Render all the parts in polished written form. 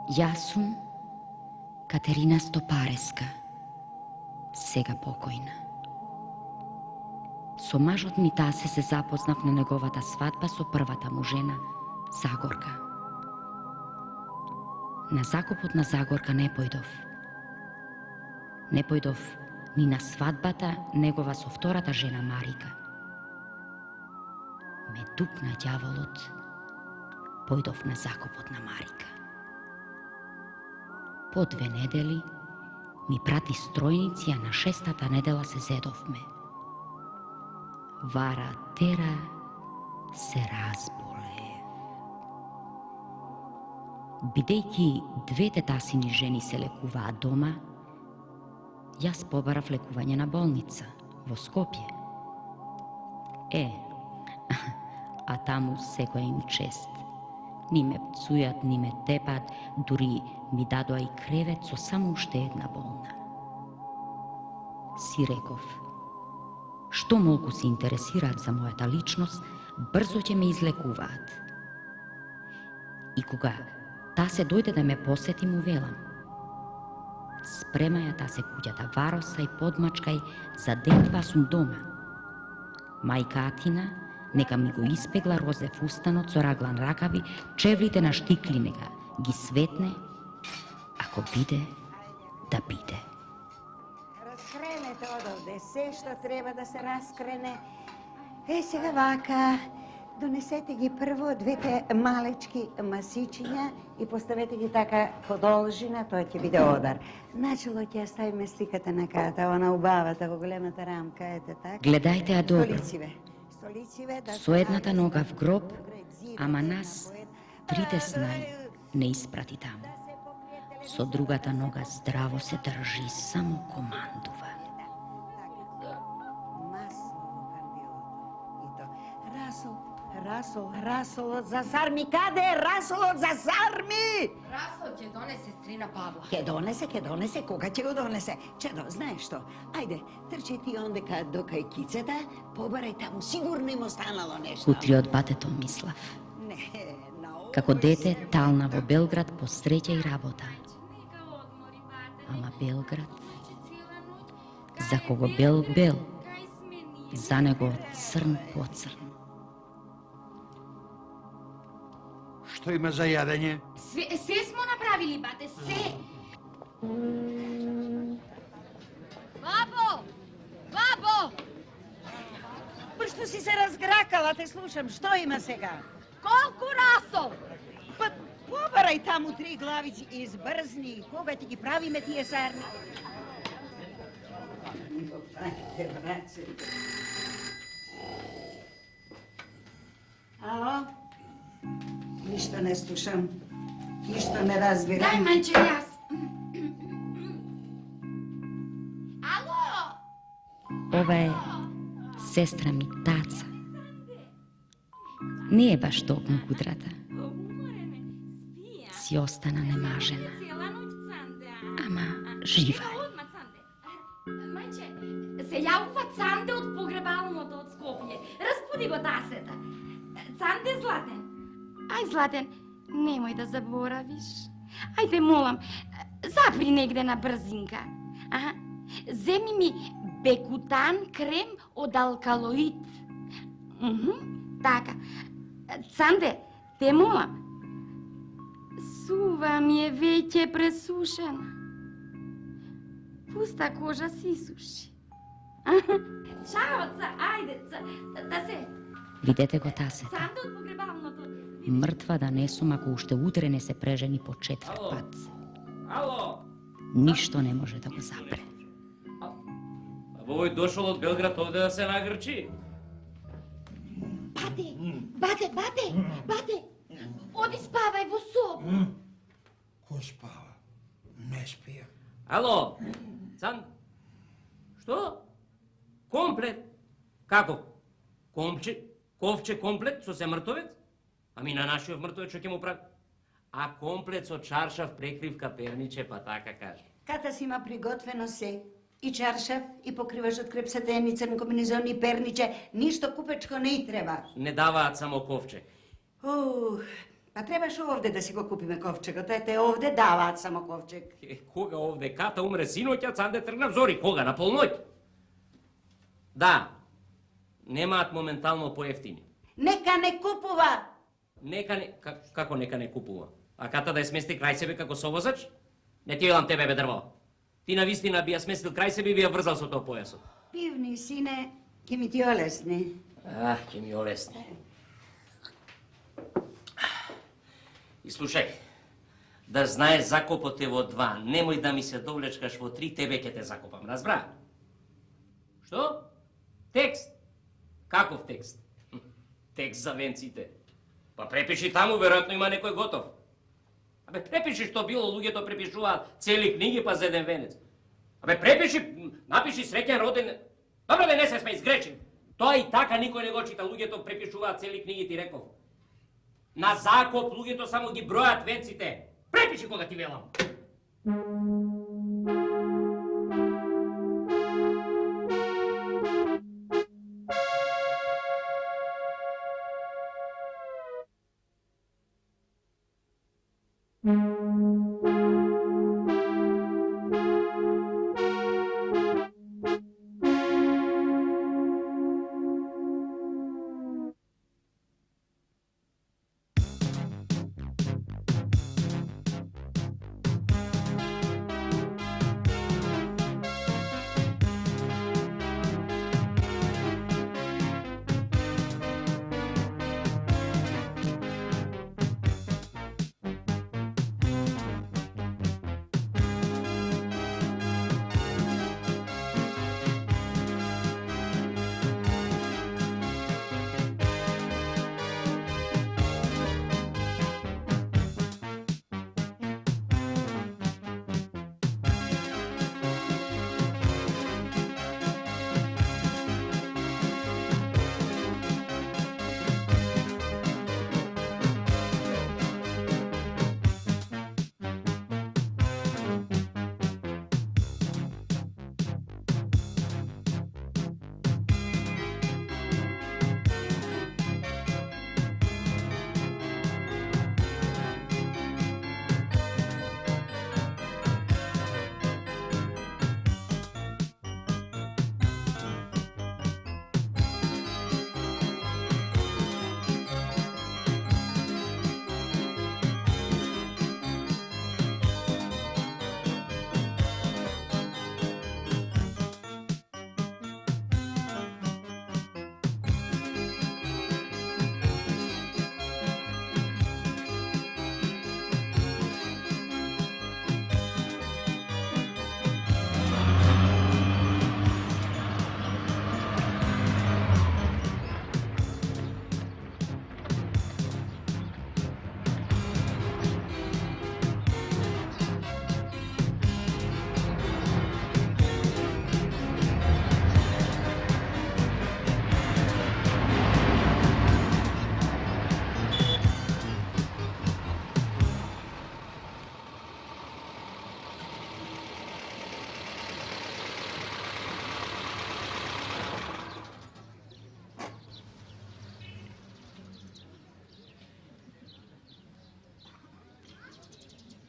Јас сум Катерина Стопареска, сега покојна. Со мажот ми Тасе се запознав на неговата свадба со првата му жена, Загорка. На закупот на Загорка не појдов. Не појдов ни на свадбата негова со втората жена Марика. Ме тупна ѓаволот, појдов на закупот на Марика. По 2 недели ми прати стројници, а на 6-та недела се зедовме. Вара тера се разболев. Бидејќи двете Тасини жени се лекуваат дома, јас побарав лекување на болница во Скопје. А таму секоја им чест. Ни ме пцујат, ни ме тепат, дури ми дадоа и кревет со само уште една болна. Си реков, што молку се интересираат за мојата личност, брзо ќе ме излекуваат. И кога Тасе дојде да ме посети, му велам: спремаја Тасе куќата, вароса и подмачкај, за ден-два сум дома. Мајка Атина нека ми го испегла розе фустанот со раглан ракави, чевлите на штикли нека ги светне, ако биде, да биде. Раскренете одовде се што треба да се раскрене. Сега вака, донесете ги прво 2 малечки масичиња и поставете ги така подолжина, тоа ќе биде одар. Начело ќе ја ставиме сликата на ката, она убавата во големата рамка, ете така. Гледајте ја добро. Столициве, Со едната нога в гроб, ама нас 3 снај не испрати таму. Со другата нога здраво се држи, само командува. Расолот за сарми, каде е расолот за сарми? Расол ќе донесе стрина Павла. Ќе донесе, кога ќе го донесе? Чедо, знаеш што? Ајде, трчи ти ондека до кај кицата, побарај таму, сигурно им останало нешто. Утре од батето мислав. Не, Како дете тална во Белград по среќа и работа. Ама Белград, за кого бел, за него црн по црн. Што има за јадење? Се смо направили, бате, се. Бабо! Што си се разгракала, те слушам, што има сега? Колку расол? Па, побарај таму 3 главици и избрзни, кога ќе ги правиме тие сарни? Ало? Ништо не слушам, ништо не разбирам. Дај, мајче, јас. Ало? Ова е сестра ми Таца. Не е баш токму кудрата. Си остана немажена. Ама жива е. Мајче, се јавува Цанде од погребалното од Скопје. Разбуди го Тасета. Цанде, Златен. Ај, Златен, немој да заборавиш. Ајде, молам, запри негде на брзинка. Земи ми бекутан крем од алкалоид. Така. Цанде, те молам. Сува ми е веќе пресушена. Пуста кожа си суши. Чао, ајде, Тасе. Видете го Тасета. Цанде од погребалното. Мртва да не сум ако уште утре не се прежени по 4 пат. Ало! Ништо не може да го запре. Овој дошол од Белград овде да се нагрчи. Бате, оди спавај во соба. Кој спава? Не спија. Ало! Цан... Што? Комплет? Како? Ковче комплет со се мртовец? Ами на нашиот мртовец што ќе му прави? А комплет со чаршав, прекривка, перниче, па така каже. Ката си има приготвено се. И чаршав, и покриваш од крепсатен, и црн комбинезон, и перниче. Ништо купечко не и треба. Не даваат само ковче. Pa trebaš ovde da si го купиме ковчегот. Ете, овде даваат само ковчег. Кога овде Ката умре синоќа, Цанде тргна взори. Кога? На полноќ? Да. Немаат моментално поевтини. Нека не купува! Нека не... Како нека не купува? А Ката да ја смести крај себе како совозач? Не ти велам тебе, бе, дрво. Ти навистина би ја сместил крај себе и би ја врзал со тоа појасот. Пивни, сине, ќе ми ти олесни. Ќе ми олесни. И слушај, да знаеш закопот е во 2, немој да ми се довлечкаш во 3, тебе ќе те закопам, разбра? Што? Текст? Каков текст? Текст за венците. Па препиши таму, веројатно има некој готов. Абе, препиши што било, луѓето препишуваат цели книги па за еден венец. Абе, препиши, напиши среќен роден... Добро да не се сме изгречен. Тоа и така никој не го чита, луѓето препишуваат цели книги, ти реков. На закоп луѓето само ги бројат венците. Препиши кога ти велам.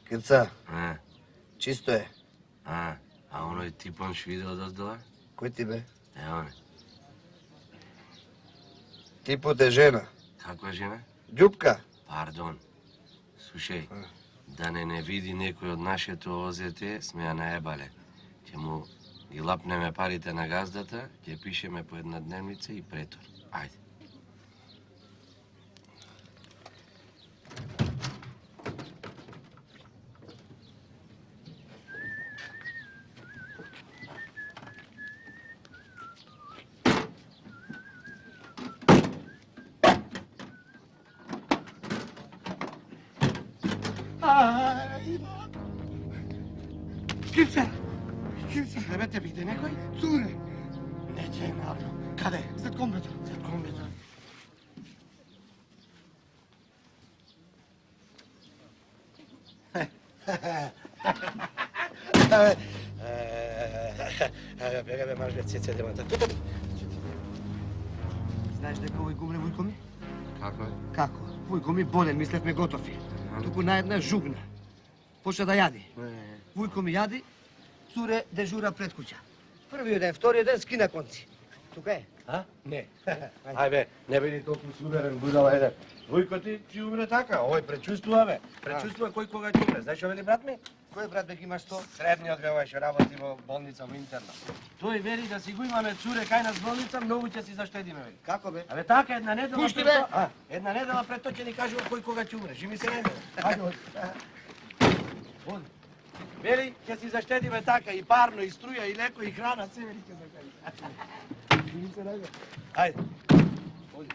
Кица, А, чисто е. а оној типон што видел доздола? Кој ти бе? Е, оне. Типот е жена. Каква жена? Ѓупка. Пардон. Слушај, да не види некој од нашето озете, сме ја наебале. Ќе му ги лапнеме парите на газдата, ќе пишеме по една дневница и претор. Ајде. Кивце! Кивце! Ебе те биде некој? Цуре! Не ќе навно. Каде? Зад компјутер. Зад компјутер. Бега бе, мажле, цеце демата. Знаеш дека овој гумне Вујко ми? Како е? Како? Вујко ми болен, мислевме готови. Туку на една жугна. Почна да јади. Вујко ми јади, цуре дежура пред куќа. Првиот ден, вториот ден скина конци. Тука е? А? Не. Ај бе, не биди толку суверен будала еден. Вујко ти умре така, овој пречувствува бе. Пречувствува кој кога ќе умре. Знаеш што вели брат ми? Кој брат бе ги имаш то? Средниот бе овој што работи во болница во интерна. Тој вели да си го имаме цуре кај нас болница, многу ќе си заштедиме вели. Како бе? Абе така една недела Пушти, пред бе! тоа- една недела пред тоа ќе ни кажува кој кога ќе умре. Жими се не. Ајде оди. Оди. Вели ќе си заштедиме така и парно, и струја, и леко, и храна, се вели ќе заштедиме. Жими се не. Ајде. Оди.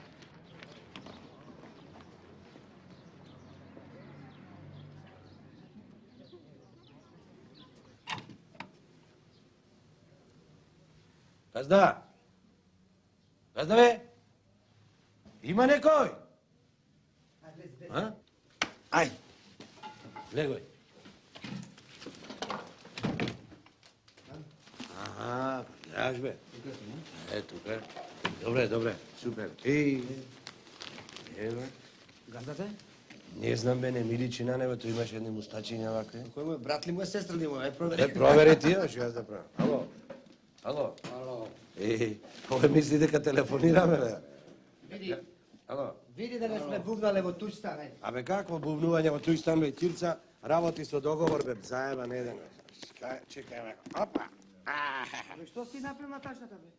Газда! Газда бе! Има некој? А? Ај! Легој. Аха, гледаш бе. Тука. Добре, добре, супер. Еве. Газдате? Не знам бе, не ми личи на него, тој имаше едни мустачиња вакви. Кој му е брат ли му е, сестра ли му е? Провери. Е, провери ти, што јас да правам. Ало. Ало. Ало. Овој мисли дека телефонираме, бе. Види, Ало. види да не сме бубнале во туј стан, е. Абе какво бубнување во тој стан, бе, Тирца работи со договор, бе, заеба не еден. Чекај, бе. Опа. Абе, што си направил на тачната, бе?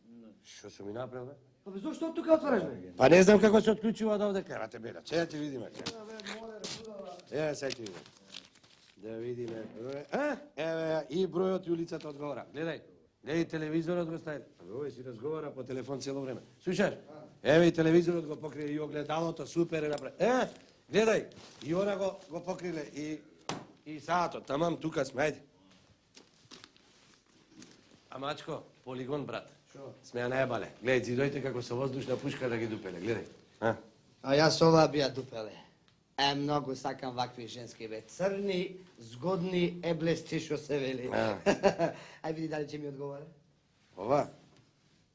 Што сум ми направил, бе? Абе, зошто тука отвараш, бе? Па не знам како се отклучува да овде карате, бе. Че да ти видиме. Сега ќе видиме. Да видиме. Еве, и бројот и улицата одговора. Гледај. Гледај, телевизорот го стави. Абе, овој си разговара по телефон цело време. Слушаш? Еве и телевизорот го покрие и огледалото, супер е направи. Гледај, и она го покриле и саатот, тамам тука сме, ајде. Амачко, полигон, брат. Шо? Сме ја наебале. Гледај, ти дојте како со воздушна пушка да ги дупеле, гледај. А јас ова би ја дупеле. Многу сакам вакви женски, бе. Црни, згодни, еблести, што се вели. Ај види дали ќе ми одговора. Ова?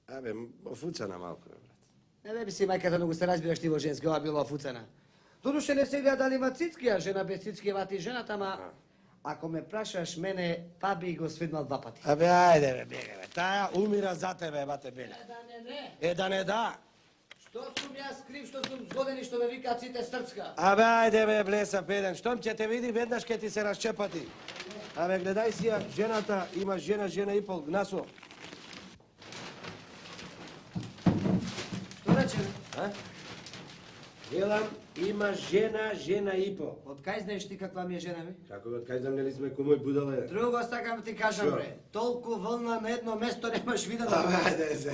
Абе, офуцана малку, бе, брат. Не бе, си мајката многу се разбираш ти во женски, ова била офуцана. Додуше не се гледа дали има цицки, а жена без цицки вати жената, ама ако ме прашаш мене, па би го свиднал два пати. Абе, ајде, бе, бега, бе. Таја умира за тебе, бате беле. Да не да. Што сум јас крив, што сум згоден и што ме викаат сите срцка? Абе, ајде, бе, блеса педен. Штом ќе те види, веднаш ќе ти се расчепати. Абе, гледај си ја, жената има жена и пол, гнасо. Што рече? А? Велам, има жена и пол. Од кај знаеш ти каква ми е жена ми? Како од кај знам, нели сме кумој будале? Друго сакам ти кажам, Шо? бре. Толку вълна на едно место немаш видено. Абе, ајде се.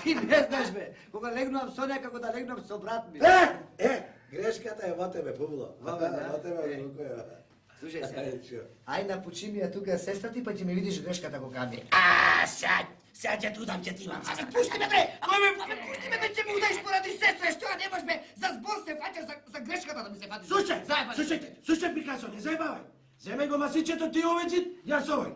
Ти не знаеш, бе. Кога легнувам со неја, како да легнувам со брат ми. Грешката е во тебе, публо. Во мене, Во тебе, е. руко е. Слушај Ајде, се. шо? Ај напучи ми ја тука сестра ти, па ќе ми видиш грешката кога ми. Сега ќе тудам, ќе ти имам. Пушти ме, бре! Пушти ме, бе, ќе ме удаиш поради сестра, што ја немаш, бе? За збор се фаќаш, за грешката да ми се фатиш. Слушајте, Пикасо, не зајбавај. Земеј го масичето ти овој зид, јас овој.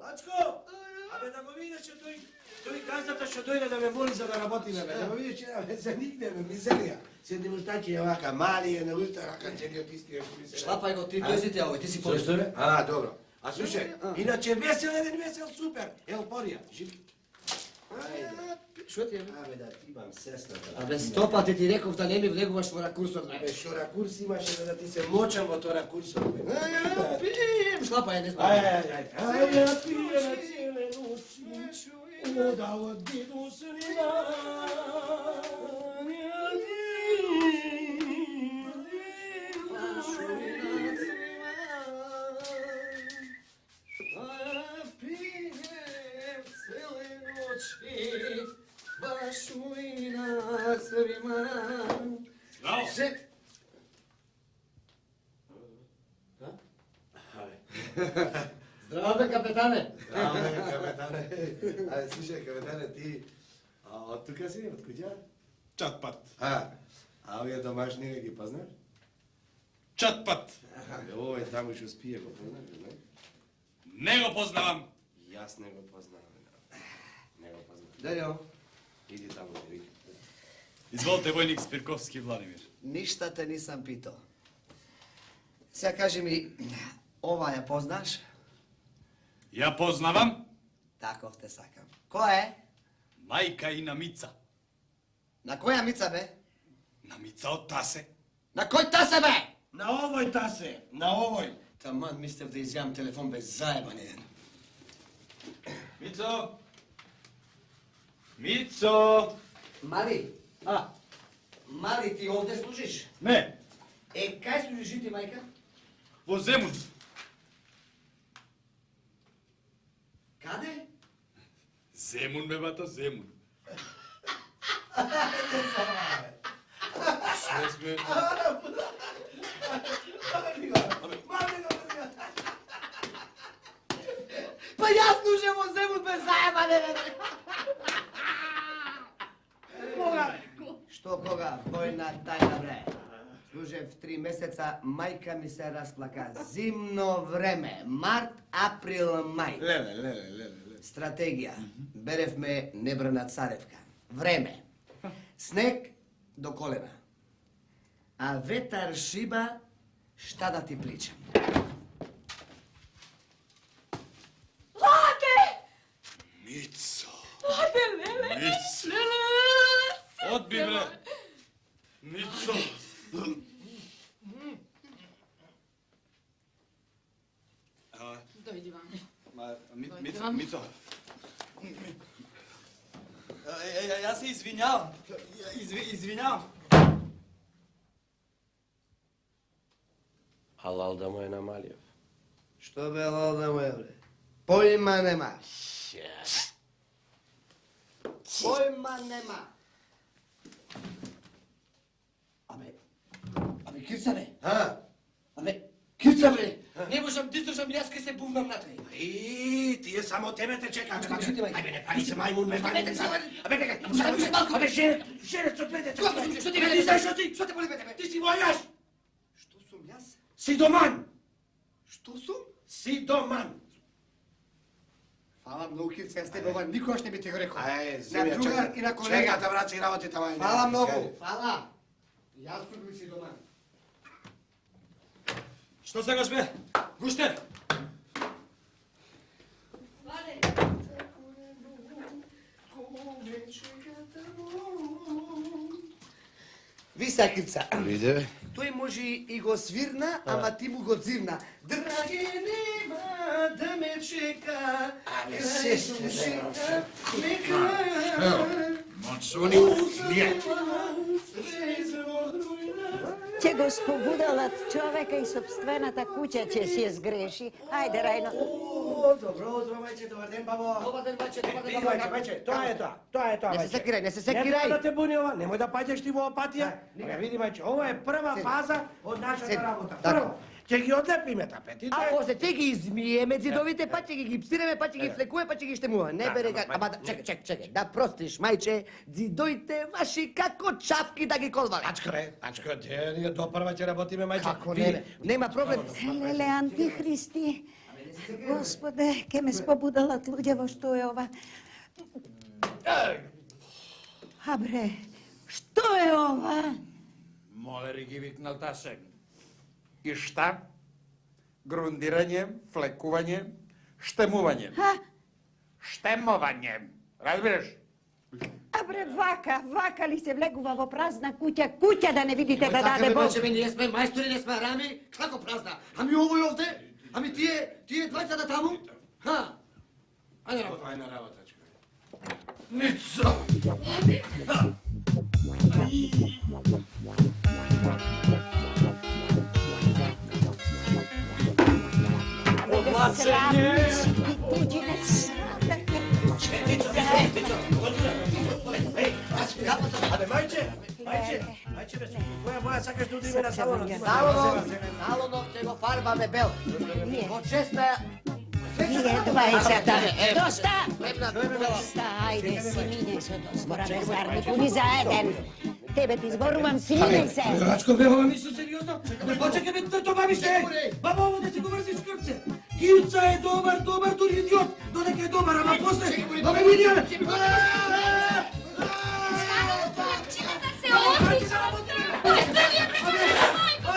Ачко! Абе да го видиш тој газдата што дојде да ме моли за да работиме, бе. Да го видиш, се никне, бе, мизерија. Седни мустачи е вака, мали е на улица, вака целиот исти. Шлапај го ти, тој си те овој, ти си Што бе? А, добро. А слушај, иначе весел еден весел, супер. Ел порија, живи. Што ти е? Абе да ти имам сестрата. Абе, 100 пати ти реков да не ми влегуваш во ракурсот, бе. Абе, што ракурс имаше бе, да ти се мочам во тој ракурсот, бе. Пием, шлапај, не знам. Ај, ја пије на целе ночи, вода од дидо срина. Здраво бе, капетане. Здраво, капетане. Абе, слушай, капетане, ти от тука си, от куќа? Чат пат. А овие домашни ги познаш? Чат пат. Абе, овој таму што спие го познаш, не? Не го познавам. Јас не го познавам. Не го познавам. Дејо, Иди таму, вики. Изволте, војник Спирковски Владимир. ништа те нисам питал. Сега кажи ми, ова ја познаш? Ја познавам Таков те сакам. Кој е? мајка и на Мица. На која Мица бе? На Мица од Тасе. На кој тасе бе? На овој тасе, на овој. Таман мислев да изјавам телефон без заебање. Мицо! Мицо! Мари, Мари, ти овде служиш? Не, Е, кај служиш ти, мајка? во Земун. Каде? Земун, бе, бато, Земун. Ше смешно. Па јас служам во Земун без заебање, бе. Што кога? Војна тајна, бре. Служев 3 месеца, мајка ми се расплака. Зимно време, март, април, мај. Леле. Стратегија. Беревме небрана царевка. Време. Снег до колена. А ветар шиба, шта да ти причам. Мицо! Оде, леле! Мицо! Одби, бре! Мицо! Дојди ваме. Мицо! Јас се извинјавам. Извинјавам. Халал да му е намалив. Што бе лода моја, бре? Појма нема. Појма нема. Абе, Кирца, бе. Абе, Кирца, бре. Не можам да издржам, јас ке се бувнам натре. И, тие само тебе те чекаат. Како ти, мајка? Абе, не прави се мајмун, ме Абе, фаќате. абе, Абе, нека. малку. Абе, жене, што гледа? Што ти Абе, ти знаеш што ти? Што те боли, бе? Ти си војаш. Што сум јас? Си доман. Што сум? Си доман. Фала многу, Кирца, јас тебе ова никогаш не би ти го рекол. Ај, На Зимја, друга и на колега. Чекате, брат, си работите, мај. Фала многу, фала. Јас сум бил си дома. Што сакаш бе? Гуштер! Ви са, Кирца. Виде, бе. Тој може и го свирна, ама ти му го дзирна. Драги, нема да ме чека. Абе, сестре, Нека. Монсуни, лие. Ќе го спобудалат човека и собствената куќа ќе си ја сгреши. Ајде, Рајно. Добро утро, мајче, добар ден, бабо. Добар ден, баче, добар ден, Види, мајче, тоа е тоа, Не се секирај, не се Не треба да секирај. те буни ова, немој да паѓаш ти во апатија. Абе, види, мајче, ова е прва фаза од нашата Седи. работа. Така. Прво, ќе ги одлепиме тапетите. А после те ги измиеме зидовите, па ќе ги гипсираме, па ќе ги флекуваме, па ќе ги штемуваме. Не бере как. Ама чекај, да простиш, мајче, зидовите ваши како чапки да ги колвале. Ачка, те, ние допрва ќе работиме, мајче. Како не, бе? Нема проблем. Леле, антихристи. Господе, ке ме спобудалат луѓе во што е ова. А бре, што е ова? Молери ги викнал Тасе. И шта? Грундирање, флекување, штемување. А? Штемување. Разбираш? А бре, вака ли се влегува во празна куќа да не видите да даде Бог? Мајче, ние сме мајстори, не сме рами. Како празна? Ами овој овде? Ами тие двајцата таму? Ха? Ајде работа. Ајде на работа, ачка. Мицо! Срамни туѓине срадаке. Абе, мајче, Која боја сакаш да одиме на салонот? Салонов ќе го фарбаме бел. Од 6 Вие 20. Доста! Доста, ајде, Симине. Мораме старнику ни заеден. Тебе ти зборувам, Симине се. Рачко, бе, ова мисло сериозно? Абе, почекай, бе, тато бабище! Баба, ово да си го врзиш крпце. Кирца е добар, дури идиот. Додека е добар, ама после... Абе, видиме! Чина се отрича! Остави ме, майко!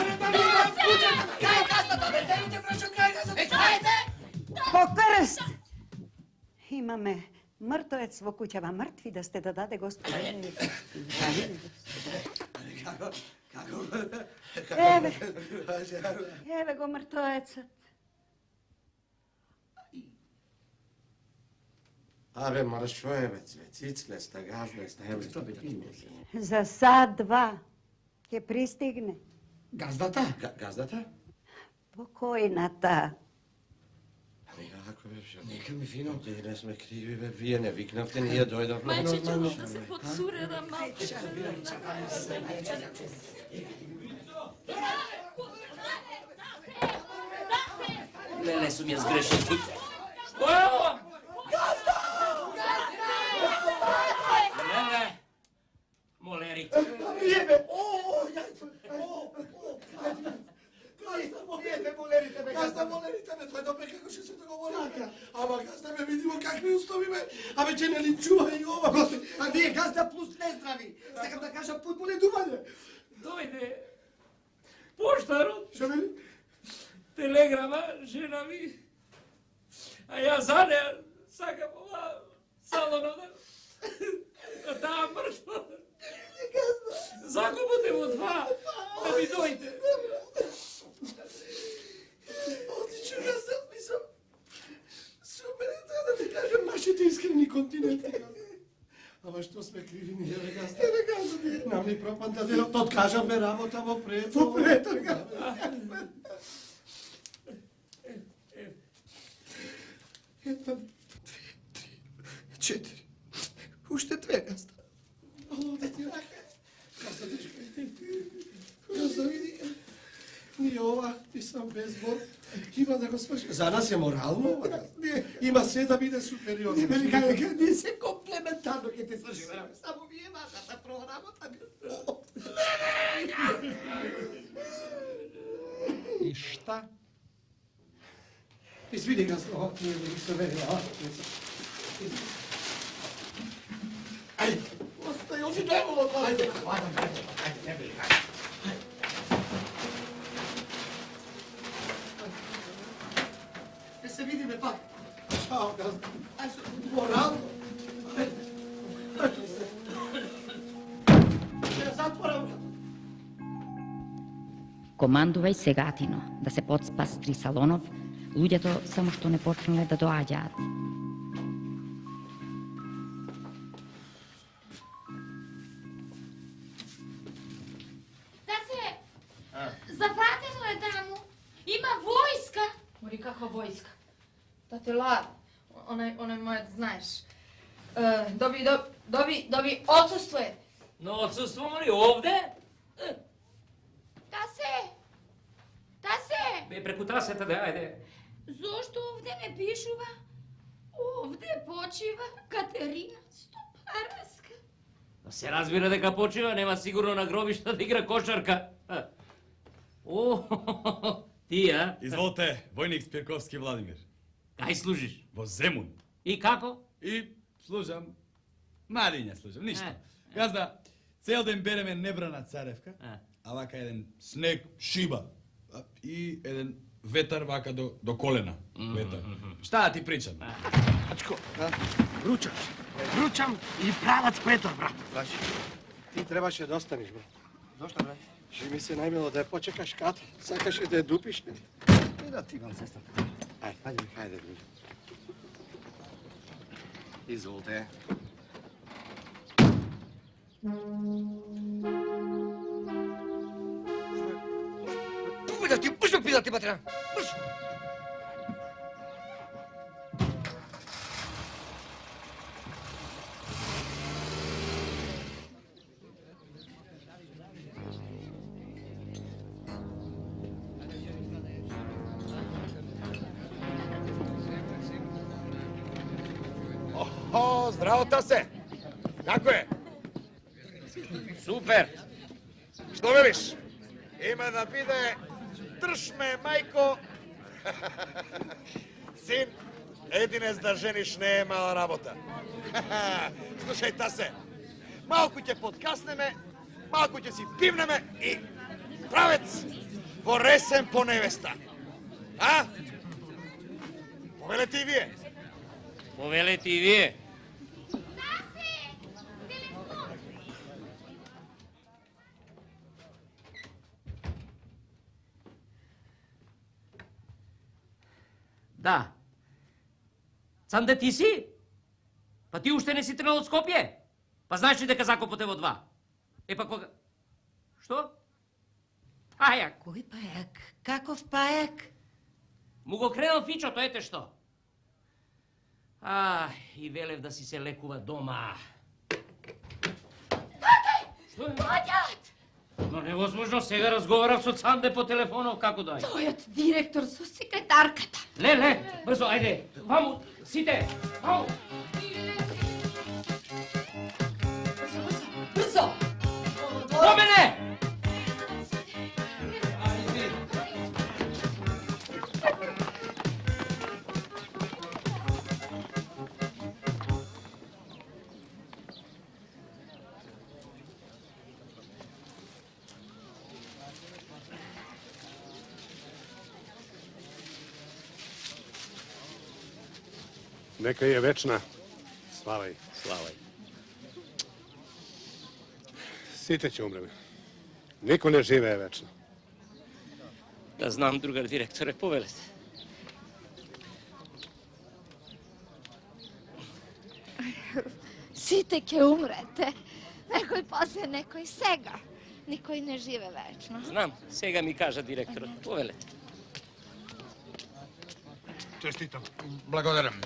Кај е кастата, бе, те вршо кај е кастата? По крст! Имаме мртвец во куќава, мртви да сте да даде Господи. Како? Еве го мртвецот. Абе, ма што е, бе, цвецицлеста, газлеста, еве, што бе ти мислиш? За сат два ќе пристигне Газдата? Газдата? покојната. Ами, како бе, што? Нека ми фино. Ние не сме криви, бе, вие не викнавте, ние дојдовме. Мајче, да се подсуредам малко. Леле сум ја сгрешил. Што е ова? Леле, молери. Вие, бе, Газда, молерите ме, тој добре како ќе се договори. Ама газда ме видимо какви услови ме. Абе, че не линчува и ова. А вие газда плюс нездрави. Сакам да кажам путно ледување. Дојде поштарот, Што вели? телеграма, жена ми. А ја за неа сакам ова салонот. А таа мртва. Закупот е во 2, да ми дојде. Одлично, газда, мислам. Супер, треба да ти кажем нашите искрени континенти. Ама што сме криви ние, бе, газда? Бе, газда, нам ни пропадна делот, откажаме работа во пред. Во пред, Една, две, три, четири. Уште 2, газда. Овде ти рака. Газда, дечка. Газда, види. Ние ова, мислам, без збор, има да го сврши. За нас е морално ова, газда. Има се да биде супериорно. Ние се комплементарно ќе те свршиме. Само вие вашата проработа. И шта? Извини, газда, ова ние не се вери. Ајде, остај, оси дојмо. Ајде, не били, се видиме пак. Чао, газда. Ајде, морално. Ајде, затворам. Командувај сегатино да се подспастри салонов, луѓето само што не почнале да доаѓаат. Да се, завратено е таму. Има војска. Мори, каква војска? Тате Лад, онај мојот, знаеш. Доби отсуствуе. Но отсутствувам ли овде? Та се. Бе, преку трасета, да, ајде. Зошто овде не пишува? Овде почива Катерина Стопараска. Се разбира дека почива, нема сигурно на гробишта да игра кошарка. О, ти, а? Изволте, војник Спирковски Владимир. Кај служиш? Во Земун. И како? И служам. Малиња служам, ништо. Газда, цел ден береме небрана царевка, а вака еден снег шиба. И еден ветар вака до колена. Ветар. Шта да ти причам? Ачко, ручам и правац Петар, брат. Баш, ти требаше да останеш, брат. Зошто, брат? Ще ми се најмило да ја почекаш ката. Сакаше да ја дупиш, не? И да ти имам сестра. Ајде, други. Изволте. Пидати, материјал. zdravo, tase. Kako je? Super. Što veliš? Ima da bide, drž me, majko. Sin, edine da ženiš ne mala rabota. Slušaj, tase, malko će podkasne me, malko će si pivne me i pravec voresem po nevesta. A? Povele ti vije. Повелете и вие. Да. Цанде, ти си? Па ти уште не си тренал од Скопје? Па знаеш ли дека закопот е во 2? Е па кога... Што? Пајак. Кој пајак? Каков пајак? Му го кренал фичото, ете што. И велев да си се лекува дома. Што е? Дојдат! Но невозможно, сега разговарав со Цанде по телефонов, како дојде? Тојот директор со секретарката. Ле, брзо, ајде, ваму, сите, ваму. Брзо! До мене! Neka je večna. Slavaj. Славај. Site će umreme. Niko ne žive večno. Да знам, другар директоре, повелете. Site ќе умрете. Некој после, некој сега. Никој не живе вечно. Знам, сега ми кажа директорот, повелете. Čestitam. Благодарам.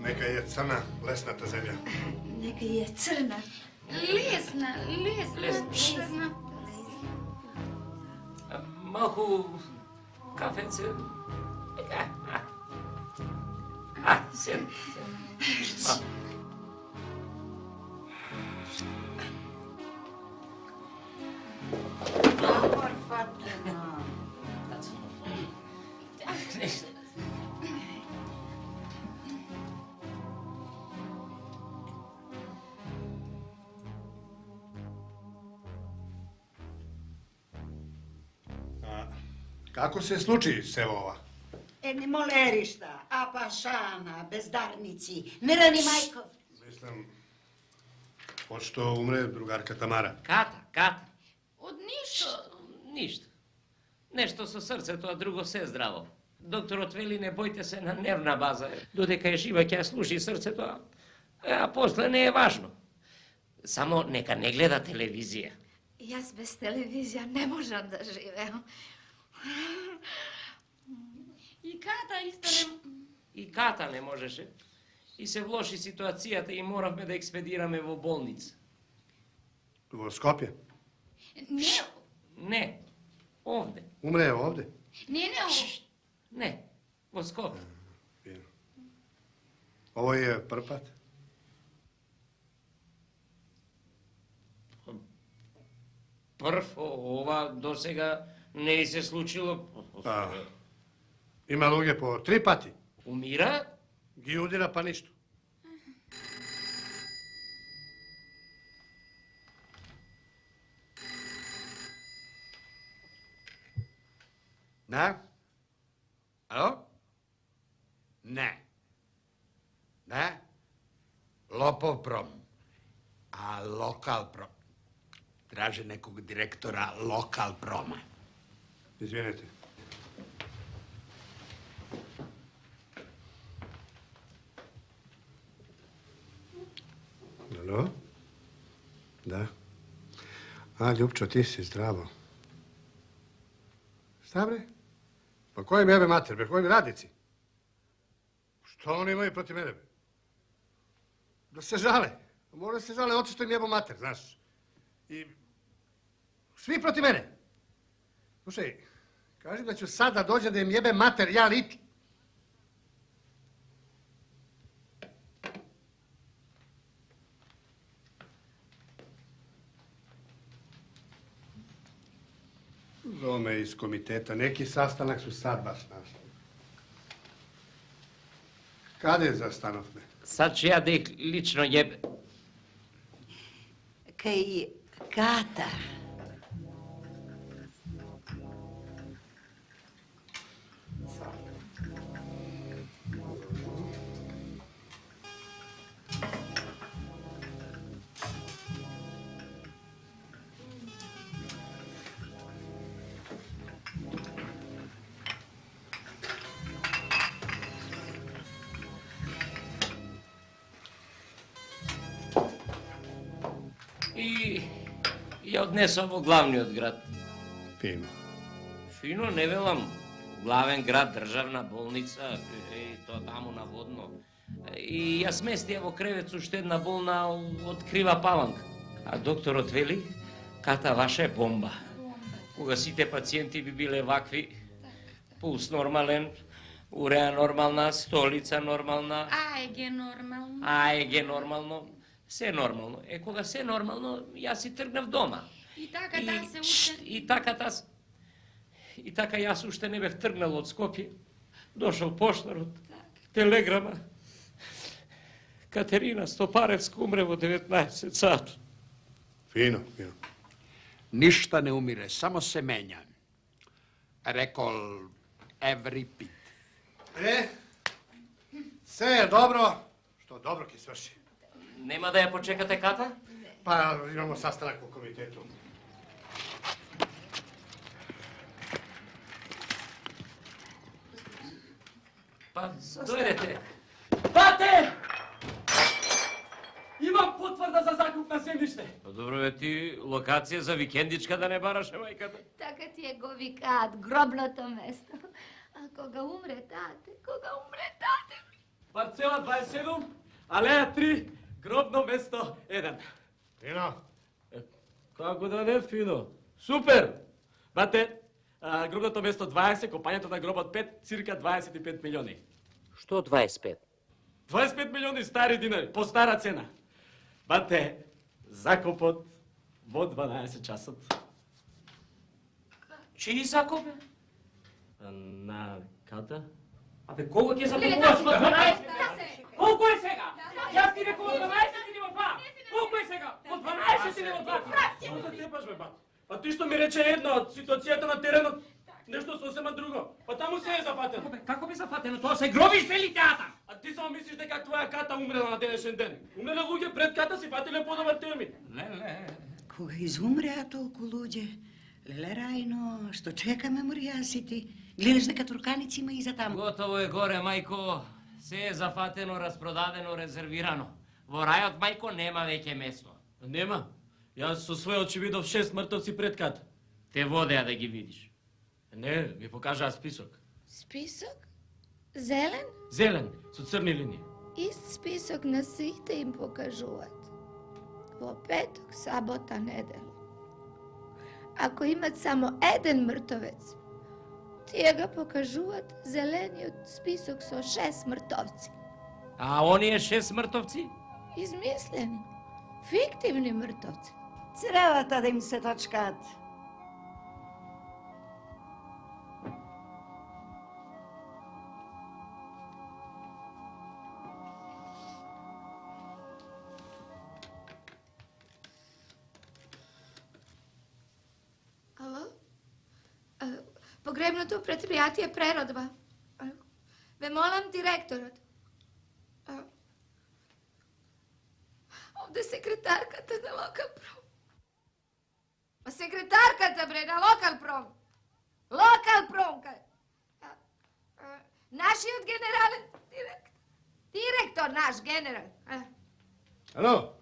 Neka je crna, lesnata zemlja. Neka je crna. Лесна. Лесна. Малку кафенце. Сед. Amor Fatima. Kako se sluči Sevova? Ne molerišta, apašana, bezdarnici, ne rani majko. Mislim, pošto umre drugarka Tamara. Ката. Од ништо. Ништо. Нешто со срцето, а друго се здраво. Докторот вели не бојте се на нервна база. Додека е жива ќе ја слуши срцето, а после не е важно. Само нека не гледа телевизија. Јас без телевизија не можам да живеам. И Ката исто не... И Ката не можеше. И се влоши ситуацијата и моравме да експедираме во болница. Во Skopje? Не, овде. Umre je ovde? Не, во Скопје. Ovo je prpat? Прв, ова до сега не се случило. Ima luge po 3 pati. Умира? Ги udira pa ništa. Da? Alo? Ne. Da? Lopov prom. A lokal prom. Traže nekog direktora lokal proma. Izvinite. Alo? Da. A, Ljupčo, ti si zdravo. Šta bre? Pa koji mi jebe mater, bre, koji mi radnici? Što oni imaju protiv mene? Da se žale. Mora da se žale, oči što im jebo mater, znaš. I svi protiv mene. Slušaj, kaži da ću sad da dođem da im jebe mater, ja lično. Zove me iz komiteta, neki sastanak su sad baš našli. Kade zastanovne? Sad ću ja da ih lično jebe. Kaj Kata. I ja odnesam ovo glavniот град. Fino. Fino, не велам. Главен град, државна болница, тоа таму наводно. И ја сместија во кревет со уште една болна од Крива Паланка. А докторот вели, Ката ваша е бомба. Кога сите пациенти би биле вакви, пулс нормален, уреа нормална, столица нормална, АЕГ нормално. АЕГ нормално, се нормално. Е, кога се нормално, јас си тргнав дома. И така таа се уште... И така јас уште не бев тргнал од Скопје. Дошол поштарот, телеграма. Катерина Стопаревска умре во 19 сати. Fino, fino. Ništa ne umire, samo se menja. Rekol every pit. Sve je dobro, što dobro ki svrši. Нема да ја почекате Ката? Pa imamo sastanak u komitetu. Па, дојдете. Бате! Имам потврда за закуп на земјиште. Па добро бе ти, локација за викендичка да не бараше мајката. Така ти го викаат, гробното место. А кога умре тате, Парцела 27, алеја 3, гробно место 1. Fino. Како да не фино? Супер! Бате, гробното место 20, копањето на гробот 5, цирка 25 милиони. Што 25? 25 милиони стари динари, по стара цена. Бате, закопот во 12 часот. Чиј закоп бе? На Ката? Абе, кого ќе закупуваш во 12? Колку е сега? Јас ти рекувам 12 или во 2? Колку е сега? Во 12 или во 2? Што се тепаш, бе, бат? Па ти што ми рече едно, ситуацијата на теренот, нешто сосема друго. Па таму се е зафатено. Како би зафатено? Тоа се гробиште или театар? А ти само мислиш дека твоја Ката умрела на денешен ден. Умреле луѓе пред Ката си фатиле подобар термин. Леле. Кога изумреа толку луѓе, леле Рајно, што чека меморијасите? Гледаш дека турканици има и за таму. Готово е горе, мајко. Се е зафатено, распродадено, резервирано. Во рајот, мајко, нема веќе место. Нема. Јас со своје очи видов 6 мртовци пред Ката. Те водеа да ги видиш. Не, ми покажаа список. Список? Зелен? Зелен, со црни линии. Ист список на сите им покажуваат. Во петок, сабота, неделя. Ако имат само еден мртовец, тие го покажуваат зелениот список со 6 мртовци. А оние 6 мртовци? Измислени. Фиктивни мртовци. Цревата да им се точкаат. Ало? Погребното предпријатие преродба. Ве молам директорот. Овде секретарката на Локалпром. Секретарката, бре, на Локалпром. Локалпром, нашиот генерален директор. Директор наш, генерал. Ало?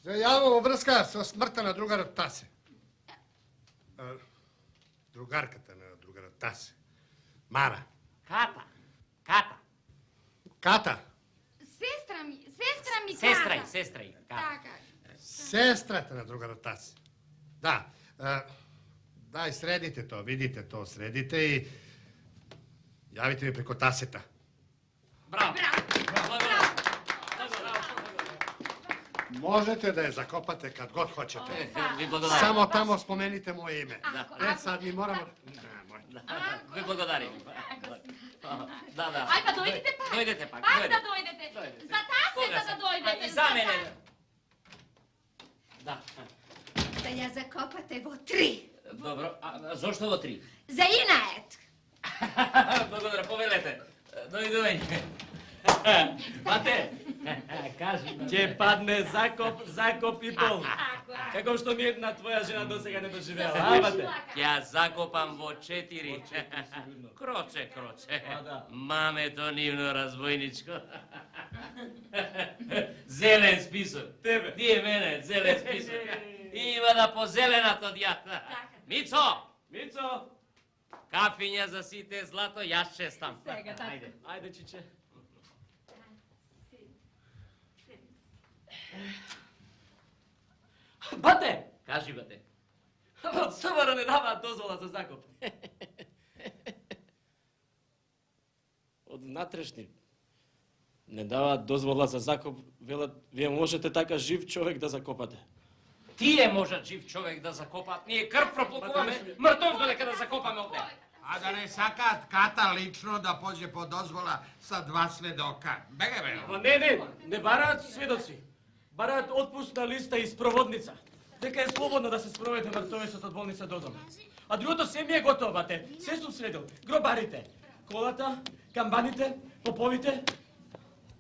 Се јавам во врска со смртта на другарот Тасе. Другарката на другарот Тасе. Мара. Ката. Kata. Sestra mi Kata. Sestra i. Така. Sestrata na druga tas. Da. Daj, sredite to, vidite to, sredite i javite mi preko taseta. Bravo. Možete da je zakopate kad god hoćete. Vi благодарим. Samo tamo spomenite moje ime. Sad mi moramo... Ви благодарим. Да. Ај па дојдете пак. Дојдете пак. Пак да дојдете. За тасета да дојдете. И за мене. Да. Да ја закопате во 3. Добро, а зошто во 3? За инает. Благодаря, повелете. Дојдување. Бате, кажи. Ќе падне закоп и пол. Како што ни една твоја жена досега не доживеала, а, бате? Ја закопам во 4. Кроце. Мамето нивно разбојничко. Зелен список. Тебе. Тие мене, зелен список. Има да позеленато дјата. Мицо! Кафиња за сите злато, јас честам. Ајде, чиче. Бате! Кажи, бате. Од СВР не даваат дозвола за закоп. Од внатрешни не даваат дозвола за закоп, велат, вие можете така жив човек да закопате. Тие можат жив човек да закопат. Ние крв проплакуваме, мртов додека да закопаме овде. А да не сакаат Ката лично да поđe по дозвола са 2 сведока. Бега, бе. Ама не бараат сведоци. Бараат отпусна листа и спроводница. Дека е слободно да се спроведе мртовецот од болница до дома. А другото се ми е готово, бате. Се сум средил. Гробарите, колата, камбаните, поповите.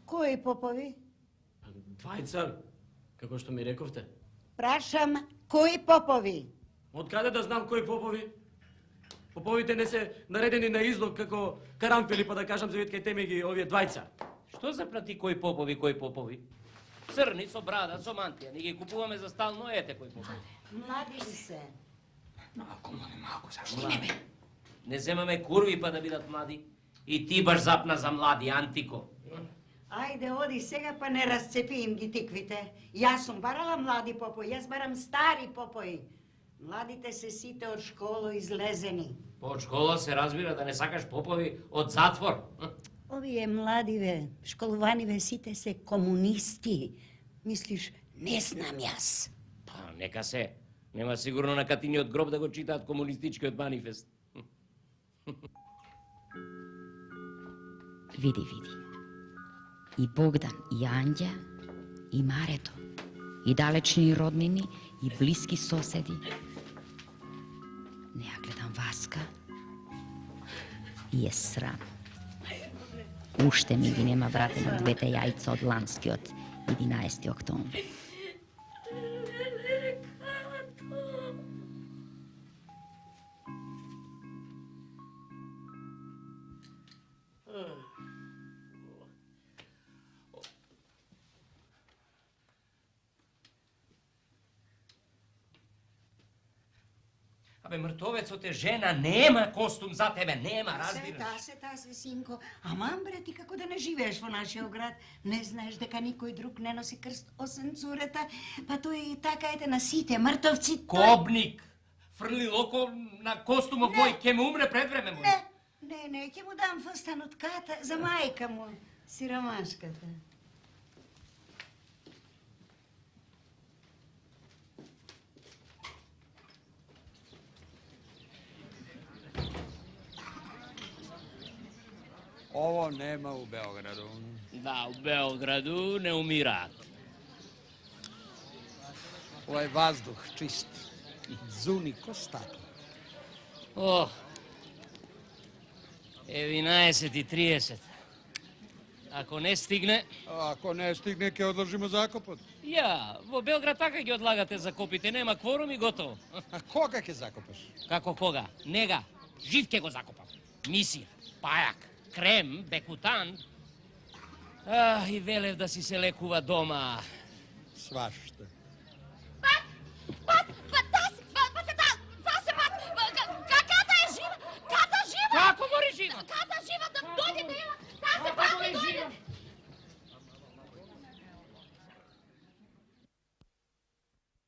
Кои попови? Двајца, како што ми рековте. Прашам, кои попови? Од каде да знам кои попови? Поповите не се наредени на излог како карамфели, па да кажам за виткај теме ги овие двајца. Што запрати кои попови? Црни со брада, со мантија. Ни ги купуваме за стално, ете кои попови. Млади се. Малку, Зашто не бе? Не земаме курви па да бидат млади. И ти баш запна за млади, Антико. Ајде, оди сега па не разцепи им ги тиквите. Јас сум барала млади попои, јас барам стари попои. Младите се сите од школа излезени. Од школа се разбира да не сакаш попови од затвор. Овие младиве, школуваниве сите се комунисти. Мислиш, не знам јас. Па, нека се. Нема сигурно на Катиниот гроб да го читаат комунистичкиот манифест. Види. И Богдан, и Анѓа, и Марето, и далечни роднини, и блиски соседи. Не ја гледам Васка и е срам. Уште ми ги нема вратено 2 јајца од ланскиот 11. октомври. Абе, мртовецот е жена, нема костум за тебе, нема, разбираш? Тасе, синко. Аман, бре, ти како да не живееш во нашиот град? Не знаеш дека никој друг не носи крст освен цурета? Па тој и така ете на сите мртовци... Кобник! Фрли око на костумов мој, ке му умре пред време мој. Не, ќе му дам фстан од Ката за мајка му, сиромашката. Ово нема у Београду. Да, у Београду не умираат. Овој ваздух чист. Зуни ко стакло. О, 11:30. Ако не стигне... Ако не стигне, ќе одржиме закопот. Ја, во Белград така ги одлагате закопите, нема кворум и готово. А кога ќе закопаш? Како кога? Нега. Жив ќе го закопам. Мисија, пајак, крем, бекутан. И велев да си се лекува дома. Свашта.